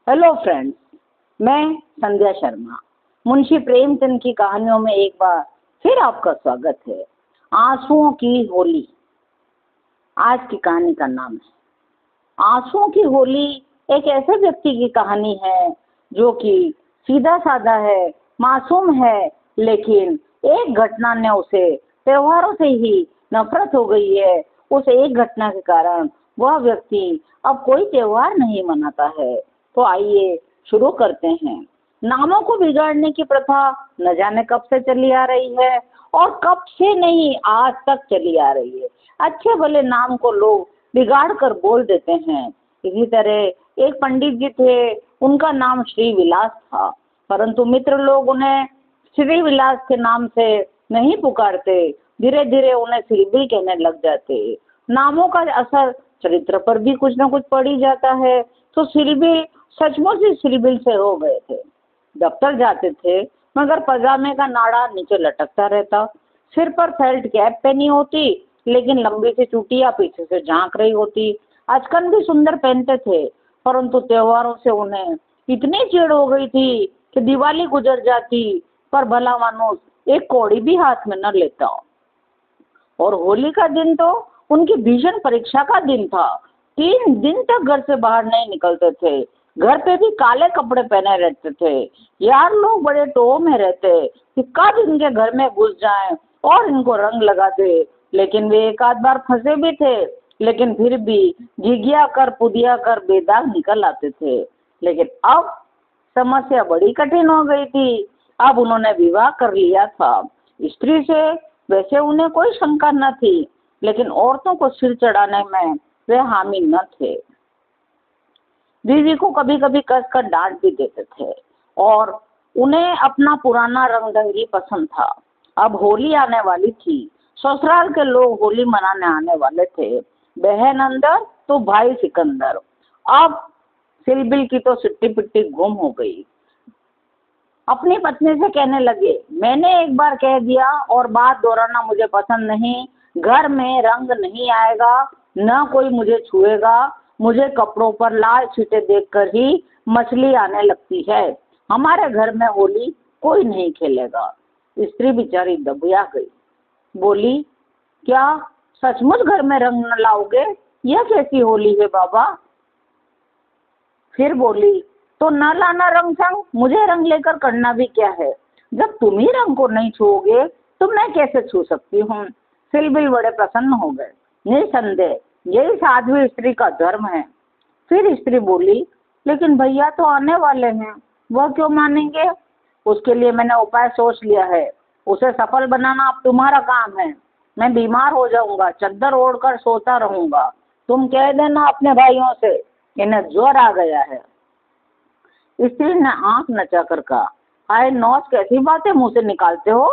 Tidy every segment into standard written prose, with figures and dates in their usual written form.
Hello friends, मैं संध्या शर्मा। मुंशी प्रेमचंद की कहानियों में एक बार फिर आपका स्वागत है। आंसुओं की होली आज की कहानी का नाम है। आंसुओं की होली एक ऐसे व्यक्ति की कहानी है जो कि सीधा साधा है, मासूम है, लेकिन एक घटना ने उसे त्योहारों से ही नफरत हो गई है। उस एक घटना के कारण वह व्यक्ति अब कोई त्योहार नहीं मनाता है। तो आइए शुरू करते हैं। नामों को बिगाड़ने की प्रथा न जाने कब से चली आ रही है और कब से नहीं आज तक चली आ रही है। अच्छे भले नाम को लोग बिगाड़ कर बोल देते हैं। इसी तरह एक पंडित जी थे, उनका नाम श्री विलास था, परंतु मित्र लोग उन्हें श्री विलास के नाम से नहीं पुकारते, धीरे धीरे उन्हें सिलबिल कहने लग जाते। नामों का असर चरित्र पर भी कुछ न कुछ पड़ ही जाता है। तो सिलबिल सचमुच ही सिलबिल से हो गए थे। दफ्तर जाते थे मगर पजामे का नाड़ा नीचे लटकता रहता, सिर पर फेल्ट कैप पहनी होती लेकिन लंबी सी चुटिया पीछे से झांक रही होती। अचकन भी सुंदर पहनते थे, परंतु त्योहारों से उन्हें इतनी चिढ़ हो गई थी कि दिवाली गुजर जाती पर भला मानुस एक कौड़ी भी हाथ में न लेता। और होली का दिन तो उनकी भीषण परीक्षा का दिन था। 3 दिन तक घर से बाहर नहीं निकलते थे, घर पे भी काले कपड़े पहने रहते थे। यार लोग बड़े टोह में रहते कि कब इनके घर में घुस जाएं और इनको रंग लगा दे। लेकिन वे एक आध बार फंसे भी थे, लेकिन फिर भी झिझिया कर पुदिया कर बेदाग निकल आते थे। लेकिन अब समस्या बड़ी कठिन हो गई थी। अब उन्होंने विवाह कर लिया था। स्त्री से वैसे उन्हें कोई शंका न थी, लेकिन औरतों को सिर चढ़ाने में वे हामी न थे। बीवी को कभी कभी कसकर डांट भी देते थे और उन्हें अपना पुराना रंगढंगी पसंद था। अब होली आने वाली थी। ससुराल के लोग होली मनाने आने वाले थे। बहन अंदर तो भाई सिकंदर। अब सिलबिल की तो सिट्टी पिट्टी गुम हो गई। अपनी पत्नी से कहने लगे, मैंने एक बार कह दिया और बात दोहराना मुझे पसंद नहीं। घर में रंग नहीं आएगा, न कोई मुझे छुएगा। मुझे कपड़ों पर लाल छींटे देखकर ही मछली आने लगती है। हमारे घर में होली कोई नहीं खेलेगा। स्त्री बेचारी दबिया गई, बोली, क्या सचमुच घर में रंग न लाओगे? यह कैसी होली है बाबा? फिर बोली, तो न लाना रंग संग, मुझे रंग लेकर करना भी क्या है? जब तुम ही रंग को नहीं छूओगे तो मैं कैसे छू सकती हूँ? सिलबिल बड़े प्रसन्न हो गए। निसंदेह यही साध्वी स्त्री का धर्म है। फिर स्त्री बोली, लेकिन भैया तो आने वाले हैं, वह क्यों मानेंगे? उसके लिए मैंने उपाय सोच लिया है। उसे सफल बनाना अब तुम्हारा काम है। मैं बीमार हो जाऊंगा, चद्दर ओढ़कर सोता रहूंगा। तुम कह देना अपने भाइयों से इन्हें ज्वर आ गया है। स्त्री ने आंख नचाकर कहा, हाय नौच, कैसी बातें मुंह से निकालते हो?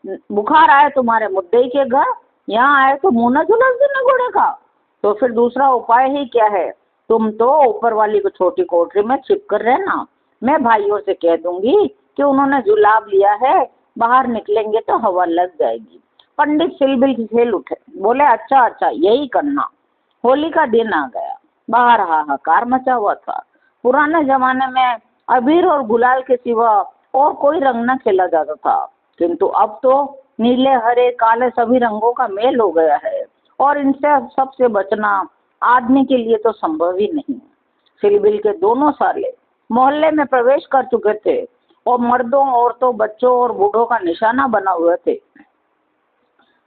बुखार आए तुम्हारे मुद्दे के घर, यहाँ आए तो मुंह न झुलस देना घोड़े का। तो फिर दूसरा उपाय ही क्या है? तुम तो ऊपर वाली को छोटी कोठरी में छिप कर रहना। मैं भाइयों से कह दूंगी कि उन्होंने जुलाब लिया है, बाहर निकलेंगे तो हवा लग जाएगी। पंडित सिलबिल खेल उठे, बोले, अच्छा अच्छा, यही करना। होली का दिन आ गया। बाहर हाहाकार मचा हुआ था। पुराने जमाने में अबीर और गुलाल के सिवा और कोई रंग न खेला जाता था, किंतु अब तो नीले हरे काले सभी रंगों का मेल हो गया है और इनसे सबसे बचना आदमी के लिए तो संभव ही नहीं। सिलबिल के दोनों साले मोहल्ले में प्रवेश कर चुके थे और मर्दों, औरतों, बच्चों और बूढ़ों का निशाना बना हुए थे।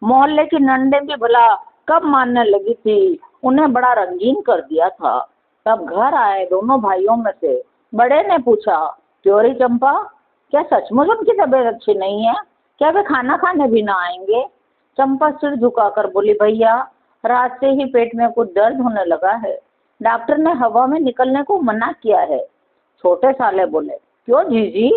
मोहल्ले की नंदे भी भला कब मानने लगी थी, उन्हें बड़ा रंगीन कर दिया था। तब घर आए दोनों भाइयों में से बड़े ने पूछा, क्यों रे चंपा, क्या सचमुच उनकी तबीयत अच्छी नहीं है? क्या वे खाना खाने भी ना आएंगे? चंपा सिर झुकाकर बोली, भैया रात से ही पेट में कुछ दर्द होने लगा है। डॉक्टर ने हवा में निकलने को मना किया है। छोटे साले बोले, क्यों जीजी,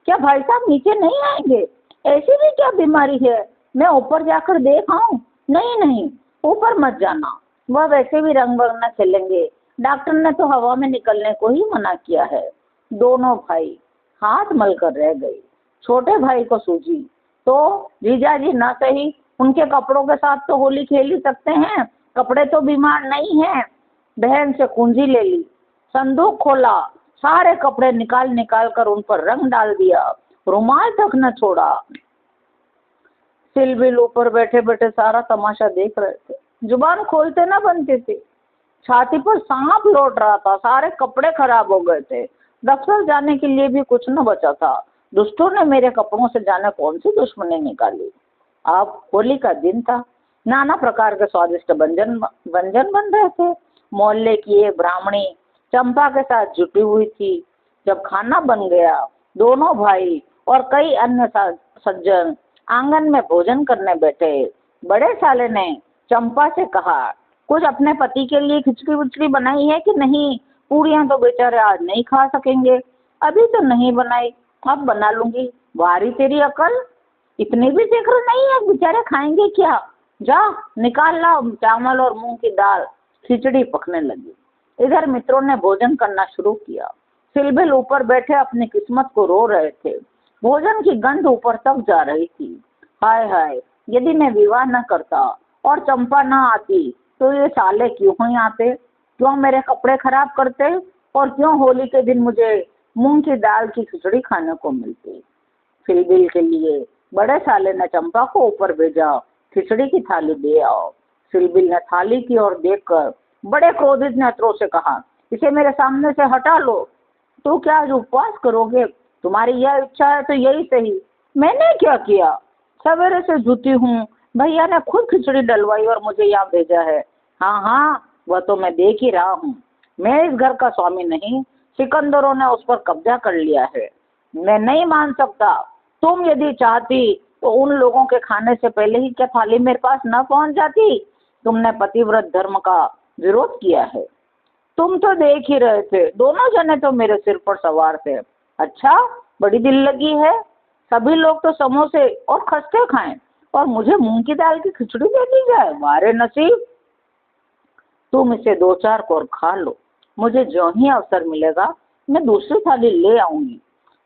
क्या भाई साहब नीचे नहीं आएंगे? ऐसी भी क्या बीमारी है, मैं ऊपर जाकर देख आऊं? नहीं नहीं, ऊपर मत जाना, वह वैसे भी रंग वंग न खेलेंगे। डॉक्टर ने तो हवा में निकलने को ही मना किया है। दोनों भाई हाथ मलकर रह गए। छोटे भाई को सूझी, तो जीजाजी ना सही, उनके कपड़ों के साथ तो होली खेल ही सकते हैं, कपड़े तो बीमार नहीं हैं। बहन से कुंजी ले ली, संदूक खोला, सारे कपड़े निकाल निकाल कर उन पर रंग डाल दिया, रुमाल तक न छोड़ा। सिलबिल ऊपर बैठे बैठे सारा तमाशा देख रहे थे, जुबान खोलते ना बनती थी। छाती पर सांप लौट रहा था, सारे कपड़े खराब हो गए थे, दफ्तर जाने के लिए भी कुछ न बचा था। दुष्टों ने मेरे कपड़ों से जाने कौन सी दुश्मनी निकाली। अब होली का दिन था, नाना प्रकार के स्वादिष्ट व्यंजन व्यंजन बन रहे थे। मोहल्ले की एक ब्राह्मणी चंपा के साथ जुटी हुई थी। जब खाना बन गया, दोनों भाई और कई अन्य सज्जन आंगन में भोजन करने बैठे। बड़े साले ने चंपा से कहा, कुछ अपने पति के लिए खिचड़ी विचड़ी बनाई है कि नहीं? पूरियां तो बेचारे आज नहीं खा सकेंगे। अभी तो नहीं बनाई, अब बना लूंगी। वारी तेरी अकल, इतनी भी फिक्र नहीं है, बेचारे खाएंगे क्या? जा निकाल ला चावल और मूंग की दाल। खिचड़ी पकने लगी। इधर मित्रों ने भोजन करना शुरू किया। सिलबिल ऊपर बैठे अपनी किस्मत को रो रहे थे। भोजन की गंध ऊपर तक जा रही थी। हाय हाय, यदि मैं विवाह न करता और चंपा न आती तो ये साले क्यों ही आते, क्यों मेरे कपड़े खराब करते, और क्यों होली के दिन मुझे मूंग की दाल की खिचड़ी खाने को मिलती। सिलबिल के लिए बड़े साले ने चंपा को ऊपर भेजा, खिचड़ी की थाली दे आओ। सिलबिल ने थाली की ओर देखकर बड़े क्रोधित नेत्रों से कहा, इसे मेरे सामने से हटा लो। तो क्या आज उपवास करोगे? तुम्हारी यह इच्छा है तो यही सही। मैंने क्या किया? सवेरे से जुटी हूँ, भैया ने खुद खिचड़ी डलवाई और मुझे यहाँ भेजा है। हाँ हाँ, वह तो मैं देख ही रहा हूँ। मैं इस घर का स्वामी नहीं, सिकंदरों ने उस पर कब्जा कर लिया है। मैं नहीं मान सकता। तुम यदि चाहती तो उन लोगों के खाने से पहले ही क्या थाली मेरे पास न पहुंच जाती? तुमने पतिव्रत धर्म का विरोध किया है। तुम तो देख ही रहे थे, दोनों जने तो मेरे सिर पर सवार थे। अच्छा, बड़ी दिल लगी है। सभी लोग तो समोसे और खस्ते खाएं और मुझे मूंग की दाल की खिचड़ी दे दी जाए। वारे नसीब, तुम इसे दो चार कोर खा लो। मुझे जो ही अवसर मिलेगा मैं दूसरी थाली ले आऊंगी।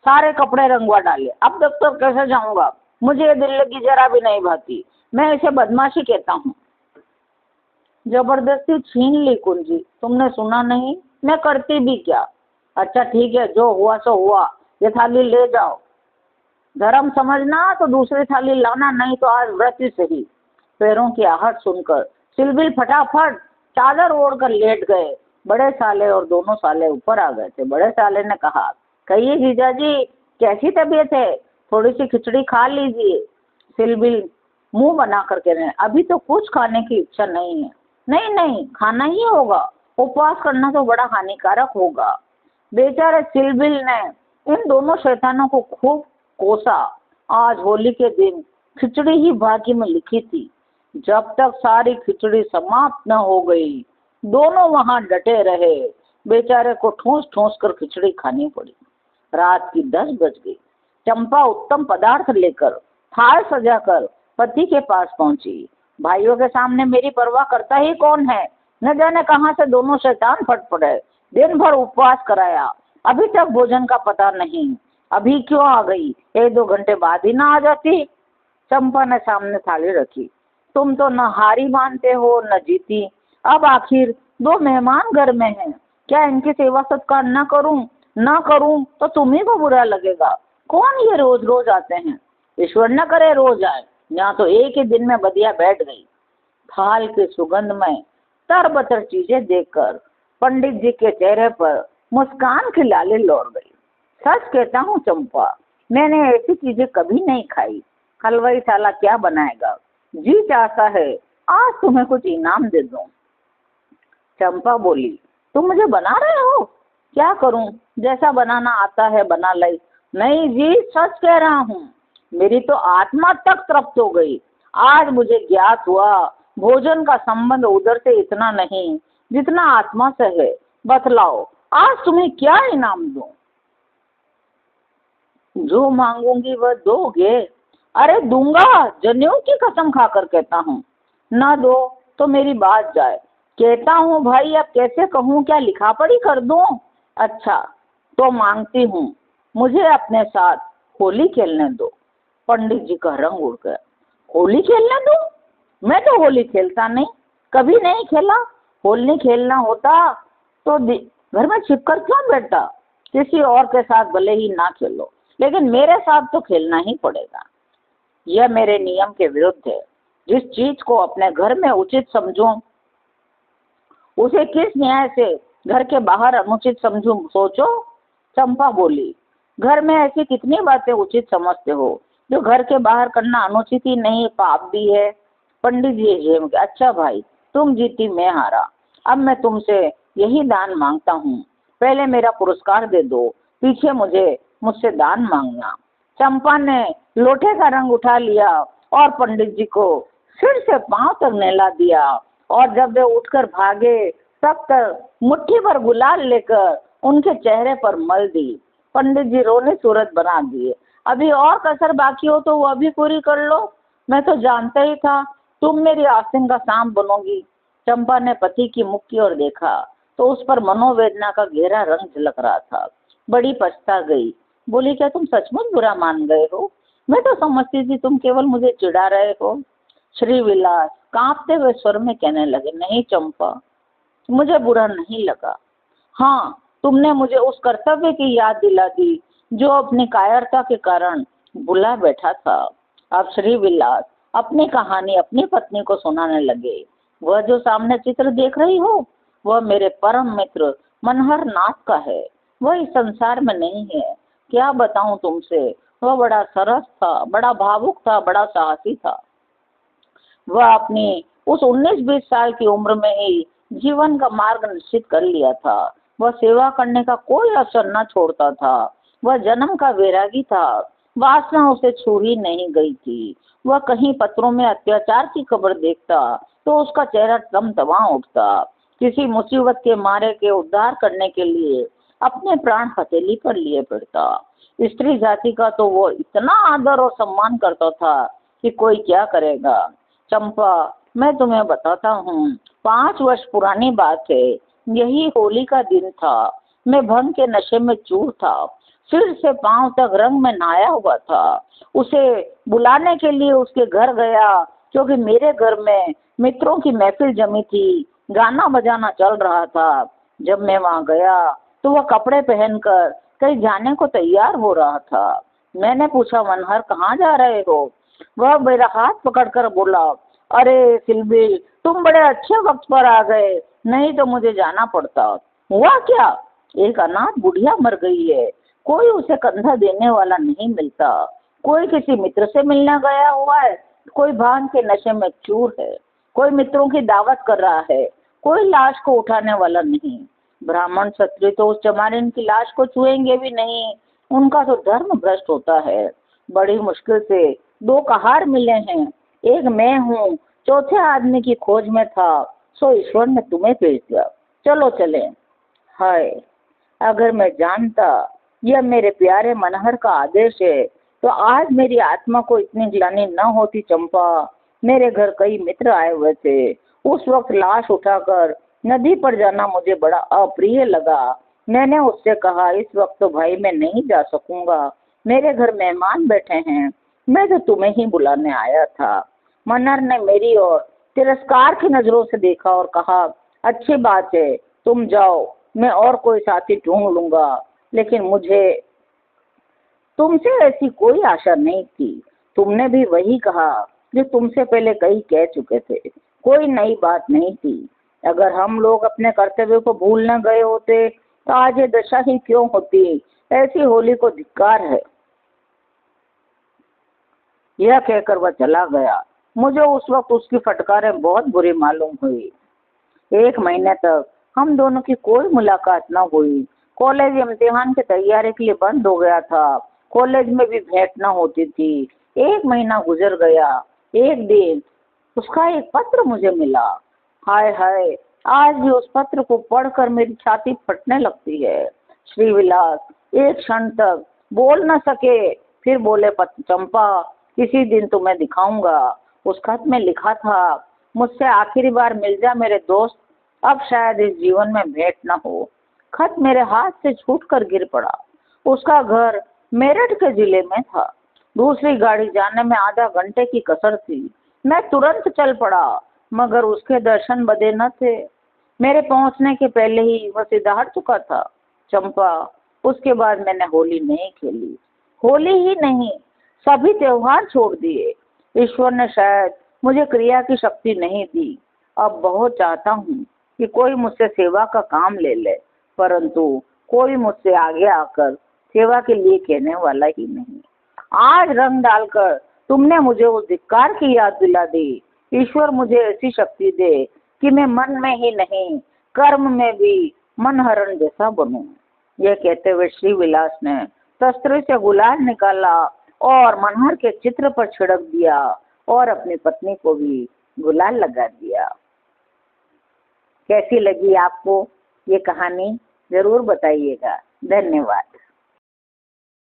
सारे कपड़े रंगवा डाले, अब दफ्तर कैसे जाऊंगा? मुझे ये दिल लगी जरा भी नहीं भाती। मैं इसे बदमाशी कहता हूँ। जबरदस्ती छीन ली कुंजी, तुमने सुना नहीं? मैं करती भी क्या? अच्छा ठीक है, जो हुआ सो हुआ, ये थाली ले जाओ। धर्म समझना तो दूसरी थाली लाना, नहीं तो आज व्रत ही सही। पैरों की आहट सुनकर सिलबिल फटाफट चादर ओढ़कर लेट गए। बड़े साले और दोनों साले ऊपर आ गए थे। बड़े साले ने कहा, कहिए जीजाजी, कैसी तबीयत है? थोड़ी सी खिचड़ी खा लीजिए। सिलबिल मुंह बना कर कह रहे हैं, अभी तो कुछ खाने की इच्छा नहीं है। नहीं नहीं, खाना ही होगा, उपवास करना तो बड़ा हानिकारक होगा। बेचारे सिलबिल ने इन दोनों शैतानों को खूब कोसा। आज होली के दिन खिचड़ी ही भाग्य में लिखी थी। जब तक सारी खिचड़ी समाप्त न हो गई, दोनों वहां डटे रहे। बेचारे को ठूस ठूस कर खिचड़ी खानी पड़ी। रात की 10 बज गई। चंपा उत्तम पदार्थ लेकर थाल सजाकर पति के पास पहुंची। भाइयों के सामने मेरी परवाह करता ही कौन है? न जाने कहां से दोनों शैतान फट पड़े। दिन भर उपवास कराया, अभी तक भोजन का पता नहीं। अभी क्यों आ गई? 1-2 घंटे बाद ही ना आ जाती। चंपा ने सामने थाली रखी। तुम तो न हारी मानते हो न जीती। अब आखिर 2 मेहमान घर में हैं, क्या इनकी सेवा सत्कार न करूं तो तुम्ही को बुरा लगेगा। कौन ये रोज रोज आते हैं? ईश्वर न करे रोज आए। यहाँ तो एक ही दिन में बदिया बैठ गई। थाल की सुगंध में तरबतर चीजें देखकर पंडित जी के चेहरे पर मुस्कान की लाली लौट गई। सच कहता हूँ चंपा, मैंने ऐसी चीजें कभी नहीं खाई। हलवाई साला क्या बनाएगा? जी चाहता है आज तुम्हें कुछ इनाम दे दूं। चंपा बोली, तुम मुझे बना रहे हो? क्या करूं, जैसा बनाना आता है बना लाई। नहीं जी, सच कह रहा हूँ, मेरी तो आत्मा तक तृप्त हो गई। आज मुझे ज्ञात हुआ भोजन का संबंध उधर से इतना नहीं जितना आत्मा से है। बतलाओ आज तुम्हें क्या इनाम दूं? जो मांगूंगी वह दोगे? अरे दूंगा, जनेऊ की कसम खाकर कहता हूँ। न दो तो मेरी बात जाए। कहता हूँ भाई, अब कैसे कहूँ, क्या लिखा पढ़ी कर दूं? अच्छा तो मांगती हूँ, मुझे अपने साथ होली खेलने दो। पंडित जी का रंग उड़ गया। होली खेलने दो? मैं तो होली खेलता नहीं, कभी नहीं खेला। होली खेलना होता तो घर में छिपकर क्यों बैठता? किसी और के साथ भले ही ना खेलो, लेकिन मेरे साथ तो खेलना ही पड़ेगा। यह मेरे नियम के विरुद्ध है। जिस चीज को अपने घर में उचित समझूं, उसे किस न्याय से घर के बाहर अनुचित समझूं, सोचो। चंपा बोली, घर में ऐसी कितनी बातें उचित समझते हो जो घर के बाहर करना अनुचित ही नहीं, पाप भी है। पंडित जी झेम के, अच्छा भाई, तुम जीती मैं हारा, अब मैं तुमसे यही दान मांगता हूँ, पहले मेरा पुरस्कार दे दो, पीछे मुझसे दान मांगना। चंपा ने लोटे का रंग उठा लिया और पंडित जी को सिर से पांव तक नहला दिया, और जब वे उठकर भागे तब तक मुट्ठी भर गुलाल लेकर उनके चेहरे पर मल दी। पंडित जी रोने सूरत बना दिए, अभी और कसर बाकी हो तो वह भी पूरी कर लो, मैं तो जानता ही था तुम मेरी आस्तीन का सांप बनोगी। चंपा ने पति की मुख की ओर देखा तो उस पर मनोवेदना का गहरा रंग झलक रहा था। बड़ी पछता गई, बोली, क्या तुम सचमुच बुरा मान गए हो? मैं तो समझती थी तुम केवल मुझे चिढ़ा रहे हो। श्री विलास कांपते हुए स्वर में कहने लगे, नहीं चंपा, मुझे बुरा नहीं लगा। हाँ, तुमने मुझे उस कर्तव्य की याद दिला दी जो अपनी कायरता के कारण भुला बैठा था। अब श्री विलास अपनी कहानी अपनी पत्नी को सुनाने लगे। वह जो सामने चित्र देख रही हो, वह मेरे परम मित्र मनहर नाथ का है। वह इस संसार में नहीं है। क्या बताऊं तुमसे, वह बड़ा सरस था, बड़ा भावुक था, बड़ा साहसी था। वह अपनी उस 19-20 साल की उम्र में ही जीवन का मार्ग निश्चित कर लिया था। वह सेवा करने का कोई अवसर न छोड़ता था। वह जन्म का वैरागी था, वासना उसे छू ही नहीं गई थी। वह कहीं पत्रों में अत्याचार की खबर देखता तो उसका चेहरा तमतमा उठता। किसी मुसीबत के मारे के उद्धार करने के लिए अपने प्राण हथेली पर लिए फिरता। स्त्री जाति का तो वो इतना आदर और सम्मान करता था कि कोई क्या करेगा। चंपा, मैं तुम्हें बताता हूँ, 5 वर्ष पुरानी बात है। यही होली का दिन था। मैं भंग के नशे में चूर था, सिर से पांव तक रंग में नहाया हुआ था। उसे बुलाने के लिए उसके घर गया, क्योंकि मेरे घर में मित्रों की महफिल जमी थी, गाना बजाना चल रहा था। जब मैं वहां गया तो वह कपड़े पहनकर कहीं जाने को तैयार हो रहा था। मैंने पूछा, मनहर कहाँ जा रहे हो? वह मेरा हाथ पकड़कर बोला, अरे सिलबिल, तुम बड़े अच्छे वक्त पर आ गए, नहीं तो मुझे जाना पड़ता। हुआ क्या? एक अनाथ बुढ़िया मर गई है, कोई उसे कंधा देने वाला नहीं मिलता। कोई किसी मित्र से मिलने गया हुआ है, कोई भांग के नशे में चूर है, कोई मित्रों की दावत कर रहा है, कोई लाश को उठाने वाला नहीं। ब्राह्मण क्षत्रिय तो उस चमारिन की लाश को छुएंगे भी नहीं, उनका तो धर्म भ्रष्ट होता है। बड़ी मुश्किल से 2 कहार मिले हैं, एक मैं हूँ, चौथे आदमी की खोज में था, सो ईश्वर ने तुम्हें भेज दिया, चलो चले। हाय, अगर मैं जानता यह मेरे प्यारे मनहर का आदेश है तो आज मेरी आत्मा को इतनी ग्लानि न होती। चंपा, मेरे घर कई मित्र आए हुए थे, उस वक्त लाश उठाकर नदी पर जाना मुझे बड़ा अप्रिय लगा। मैंने उससे कहा, इस वक्त तो भाई मैं नहीं जा सकूंगा, मेरे घर मेहमान बैठे हैं, मैं तो तुम्हें ही बुलाने आया था। मनहर ने मेरी ओर तिरस्कार की नजरों से देखा और कहा, अच्छी बात है, तुम जाओ, मैं और कोई साथी ढूंढ लूंगा, लेकिन मुझे तुमसे ऐसी कोई आशा नहीं थी। तुमने भी वही कहा जो तुमसे पहले कई कह चुके थे, कोई नई बात नहीं थी। अगर हम लोग अपने कर्तव्य को भूल न गए होते तो आज ये दशा ही क्यों होती? ऐसी होली को धिक्कार है। यह कहकर वह चला गया। मुझे उस वक्त उसकी फटकारें बहुत बुरी मालूम हुई। 1 महीने तक हम दोनों की कोई मुलाकात न हुई। कॉलेज इम्तिहान की तैयारी के लिए बंद हो गया था, कॉलेज में भी भेंट न होती थी। 1 महीना गुजर गया। एक दिन उसका एक पत्र मुझे मिला। हाय हाय, आज भी उस पत्र को पढ़कर मेरी छाती फटने लगती है। श्री विलास एक क्षण तक बोल न सके, फिर बोले, चंपा, किसी दिन तुम्हें दिखाऊंगा। उस खत में लिखा था, मुझसे आखिरी बार मिल जा मेरे दोस्त, अब शायद इस जीवन में भेंट न हो। खत मेरे हाथ से छूटकर गिर पड़ा। उसका घर मेरठ के जिले में था। दूसरी गाड़ी जाने में आधा घंटे की कसर थी। मैं तुरंत चल पड़ा, मगर उसके दर्शन बदे न थे। मेरे पहुंचने के पहले ही वह सीधा हट चुका था। चंपा, उसके बाद मैंने होली नहीं खेली। होली ही नहीं, सभी त्योहार छोड़ दिए। ईश्वर ने शायद मुझे क्रिया की शक्ति नहीं दी। अब बहुत चाहता हूँ कि कोई मुझसे सेवा का काम ले ले, परंतु कोई मुझसे आगे आकर सेवा के लिए कहने वाला ही नहीं। आज रंग डालकर तुमने मुझे उस धिक्कार की याद दिला दी। ईश्वर मुझे ऐसी शक्ति दे कि मैं मन में ही नहीं, कर्म में भी मनहरण जैसा बनूं। यह कहते हुए श्री विलास ने शस्त्र से गुलाल निकाला और मनहर के चित्र पर छिड़क दिया और अपनी पत्नी को भी गुलाल लगा दिया। कैसी लगी आपको ये कहानी, जरूर बताइएगा। धन्यवाद।